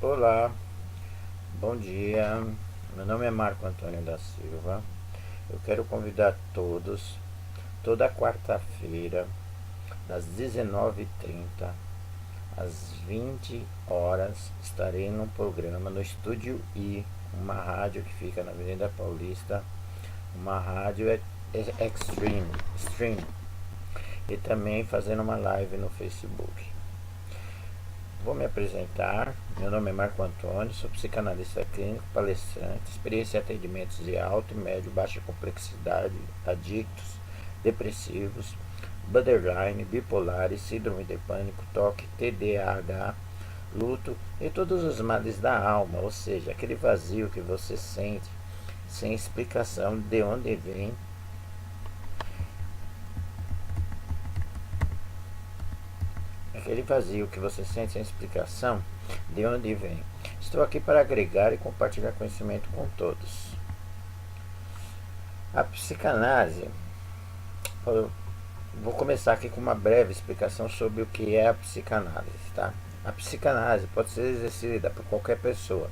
Olá, bom dia. Meu nome é Marco Antônio da Silva. Eu quero convidar todos, toda quarta-feira, das 19h30 às 20 horas, estarei num programa no Estúdio I, uma rádio que fica na Avenida Paulista, uma rádio Extreme, e também fazendo uma live no Facebook. Vou me apresentar. Meu nome é Marco Antônio, sou psicanalista clínico, palestrante, experiência em atendimentos de alto, médio, baixa complexidade, adictos, depressivos, borderline, bipolares, síndrome de pânico, TOC, TDAH, luto e todos os males da alma, ou seja, aquele vazio que você sente sem explicação de onde vem. Aquele vazio que você sente sem explicação de onde vem. Estou aqui para agregar e compartilhar conhecimento com todos. A psicanálise, eu vou começar aqui com uma breve explicação sobre o que é a psicanálise, tá? A psicanálise pode ser exercida por qualquer pessoa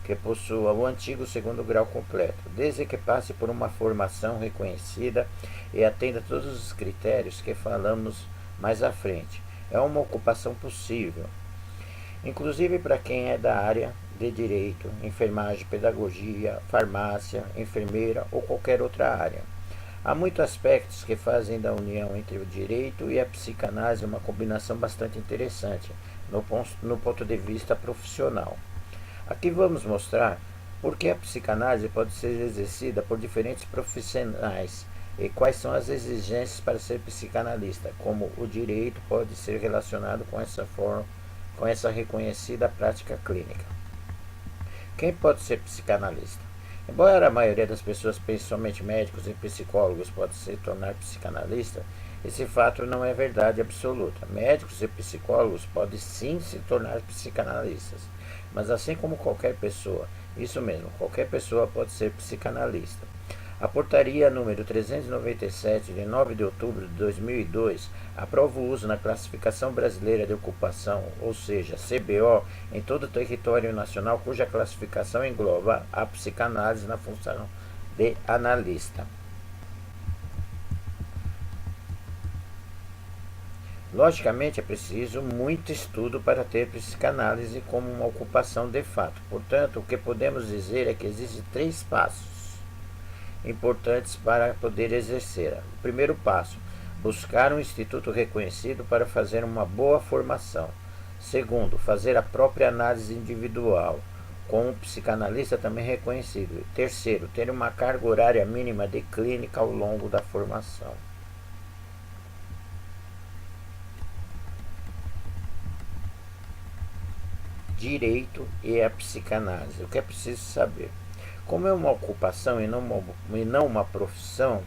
que possua o antigo segundo grau completo, desde que passe por uma formação reconhecida e atenda todos os critérios que falamos mais à frente. É uma ocupação possível, inclusive para quem é da área de direito, enfermagem, pedagogia, farmácia, enfermeira ou qualquer outra área. Há muitos aspectos que fazem da união entre o direito e a psicanálise uma combinação bastante interessante no ponto de vista profissional. Aqui vamos mostrar por que a psicanálise pode ser exercida por diferentes profissionais e quais são as exigências para ser psicanalista, como o direito pode ser relacionado com essa reconhecida prática clínica. Quem pode ser psicanalista? Embora a maioria das pessoas, principalmente médicos e psicólogos, pode se tornar psicanalista, esse fato não é verdade absoluta. Médicos e psicólogos podem sim se tornar psicanalistas, mas assim como qualquer pessoa, isso mesmo, qualquer pessoa pode ser psicanalista. A portaria número 397, de 9 de outubro de 2002, aprova o uso na Classificação Brasileira de Ocupação, ou seja, CBO, em todo o território nacional, cuja classificação engloba a psicanálise na função de analista. Logicamente, é preciso muito estudo para ter psicanálise como uma ocupação de fato. Portanto, o que podemos dizer é que existem 3 passos importantes para poder exercer. O primeiro passo, buscar um instituto reconhecido para fazer uma boa formação. Segundo, fazer a própria análise individual, com um psicanalista também reconhecido. Terceiro, ter uma carga horária mínima de clínica ao longo da formação. Direito e a psicanálise. O que é preciso saber? Como é uma ocupação e não uma profissão,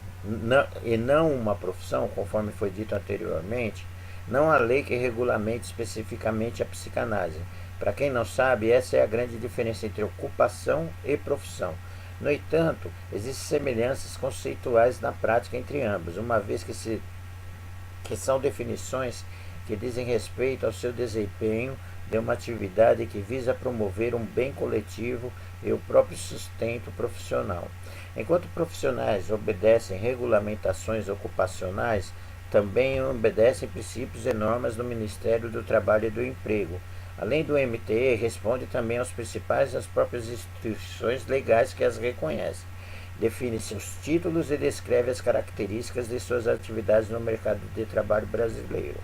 conforme foi dito anteriormente, não há lei que regulamente especificamente a psicanálise. Para quem não sabe, essa é a grande diferença entre ocupação e profissão. No entanto, existem semelhanças conceituais na prática entre ambos, uma vez que são definições que dizem respeito ao seu desempenho de uma atividade que visa promover um bem coletivo e o próprio sustento profissional. Enquanto profissionais obedecem regulamentações ocupacionais, também obedecem princípios e normas do Ministério do Trabalho e do Emprego. Além do MTE, responde também aos principais das próprias instituições legais que as reconhecem. Define seus títulos e descreve as características de suas atividades no mercado de trabalho brasileiro.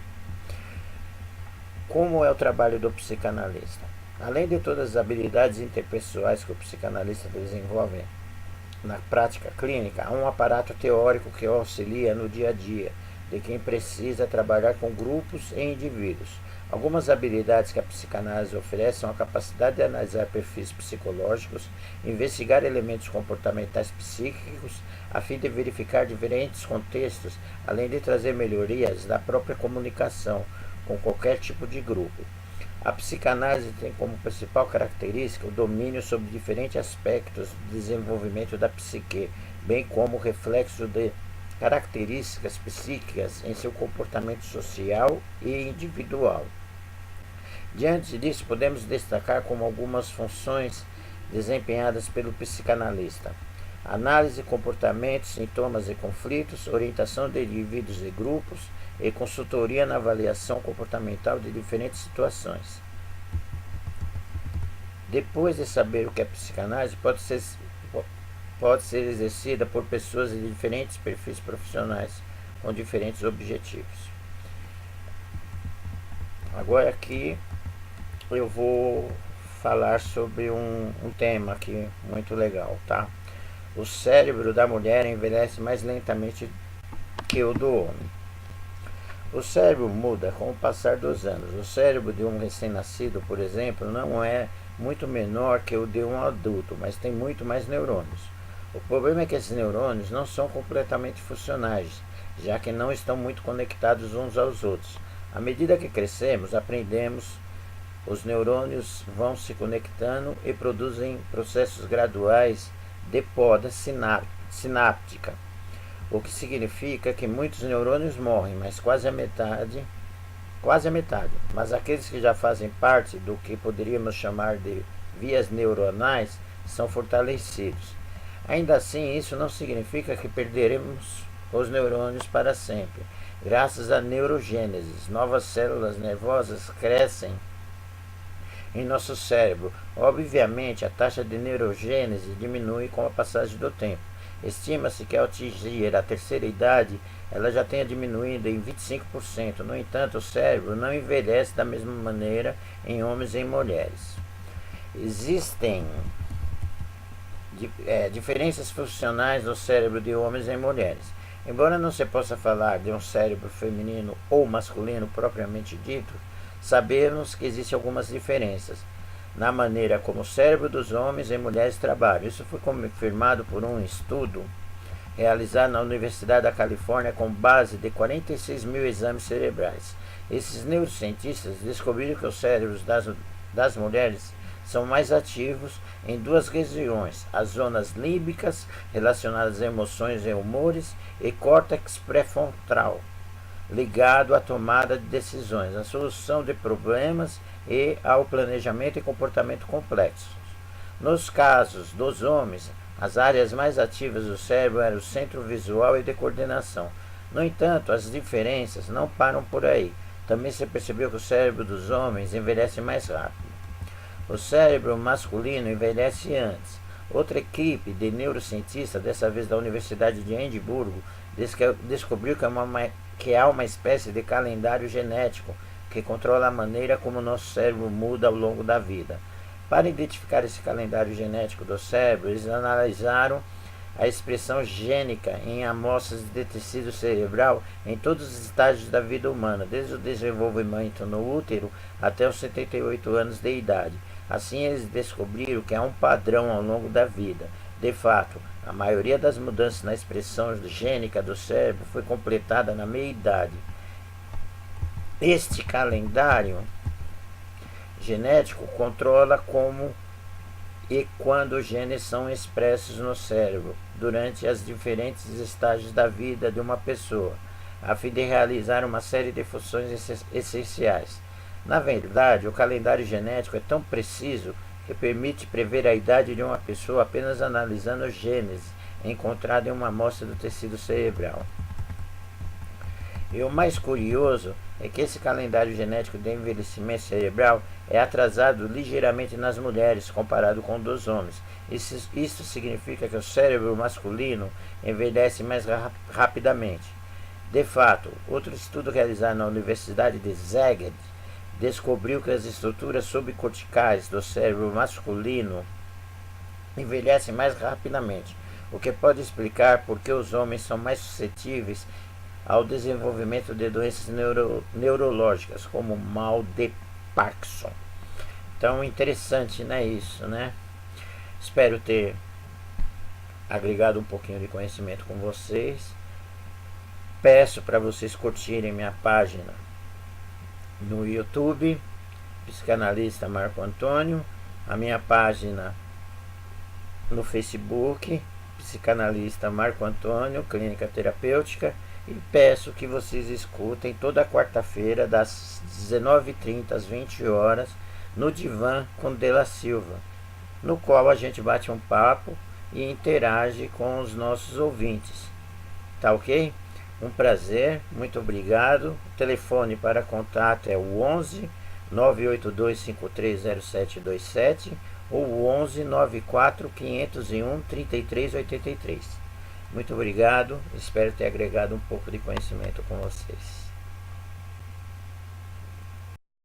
Como é o trabalho do psicanalista? Além de todas as habilidades interpessoais que o psicanalista desenvolve na prática clínica, há um aparato teórico que auxilia no dia a dia de quem precisa trabalhar com grupos e indivíduos. Algumas habilidades que a psicanálise oferece são a capacidade de analisar perfis psicológicos, investigar elementos comportamentais psíquicos, a fim de verificar diferentes contextos, além de trazer melhorias da própria comunicação com qualquer tipo de grupo. A psicanálise tem como principal característica o domínio sobre diferentes aspectos do desenvolvimento da psique, bem como o reflexo de características psíquicas em seu comportamento social e individual. Diante disso, podemos destacar como algumas funções desempenhadas pelo psicanalista: análise de comportamentos, sintomas e conflitos, orientação de indivíduos e grupos e consultoria na avaliação comportamental de diferentes situações. Depois de saber o que é psicanálise, pode ser exercida por pessoas de diferentes perfis profissionais com diferentes objetivos. Agora aqui eu vou falar sobre um tema aqui muito legal, tá? O cérebro da mulher envelhece mais lentamente que o do homem. O cérebro muda com o passar dos anos. O cérebro de um recém-nascido, por exemplo, não é muito menor que o de um adulto, mas tem muito mais neurônios. O problema é que esses neurônios não são completamente funcionais, já que não estão muito conectados uns aos outros. À medida que crescemos, aprendemos, os neurônios vão se conectando e produzem processos graduais de poda sináptica, o que significa que muitos neurônios morrem, mas quase a metade, mas aqueles que já fazem parte do que poderíamos chamar de vias neuronais são fortalecidos. Ainda assim, isso não significa que perderemos os neurônios para sempre. Graças à neurogênese, novas células nervosas crescem em nosso cérebro. Obviamente, a taxa de neurogênese diminui com a passagem do tempo. Estima-se que ao atingir a terceira idade, ela já tenha diminuído em 25%. No entanto, o cérebro não envelhece da mesma maneira em homens e em mulheres. Existem diferenças funcionais no cérebro de homens e mulheres. Embora não se possa falar de um cérebro feminino ou masculino propriamente dito, sabemos que existem algumas diferenças na maneira como o cérebro dos homens e mulheres trabalham. Isso foi confirmado por um estudo realizado na Universidade da Califórnia com base de 46 mil exames cerebrais. Esses neurocientistas descobriram que os cérebros das mulheres são mais ativos em duas regiões: as zonas límbicas, relacionadas a emoções e humores, e córtex pré-frontal, ligado à tomada de decisões, à solução de problemas e ao planejamento e comportamento complexos. Nos casos dos homens, as áreas mais ativas do cérebro eram o centro visual e de coordenação. No entanto, as diferenças não param por aí. Também se percebeu que o cérebro dos homens envelhece mais rápido. O cérebro masculino envelhece antes. Outra equipe de neurocientistas, dessa vez da Universidade de Edimburgo, descobriu que há uma espécie de calendário genético que controla a maneira como o nosso cérebro muda ao longo da vida. Para identificar esse calendário genético do cérebro, eles analisaram a expressão gênica em amostras de tecido cerebral em todos os estágios da vida humana, desde o desenvolvimento no útero até os 78 anos de idade. Assim, eles descobriram que há um padrão ao longo da vida. De fato, a maioria das mudanças na expressão gênica do cérebro foi completada na meia-idade. Este calendário genético controla como e quando os genes são expressos no cérebro durante os diferentes estágios da vida de uma pessoa, a fim de realizar uma série de funções essenciais. Na verdade, o calendário genético é tão preciso que permite prever a idade de uma pessoa apenas analisando os genes encontrados em uma amostra do tecido cerebral. E o mais curioso é que esse calendário genético de envelhecimento cerebral é atrasado ligeiramente nas mulheres comparado com o dos homens. Isso significa que o cérebro masculino envelhece mais rapidamente. De fato, outro estudo realizado na Universidade de Szeged descobriu que as estruturas subcorticais do cérebro masculino envelhecem mais rapidamente, o que pode explicar por que os homens são mais suscetíveis ao desenvolvimento de doenças neurológicas, como o mal de Parkinson. Então, interessante, né, isso, né? Espero ter agregado um pouquinho de conhecimento com vocês. Peço para vocês curtirem minha página no YouTube, Psicanalista Marco Antônio, a minha página no Facebook, Psicanalista Marco Antônio, Clínica Terapêutica, E peço que vocês escutem toda quarta-feira, das 19h30 às 20 horas, no Divã com Dela Silva, no qual a gente bate um papo e interage com os nossos ouvintes. Tá ok? Um prazer, muito obrigado. O telefone para contato é o 11 982530727 ou o 11 94 501 3383. Muito obrigado, espero ter agregado um pouco de conhecimento com vocês.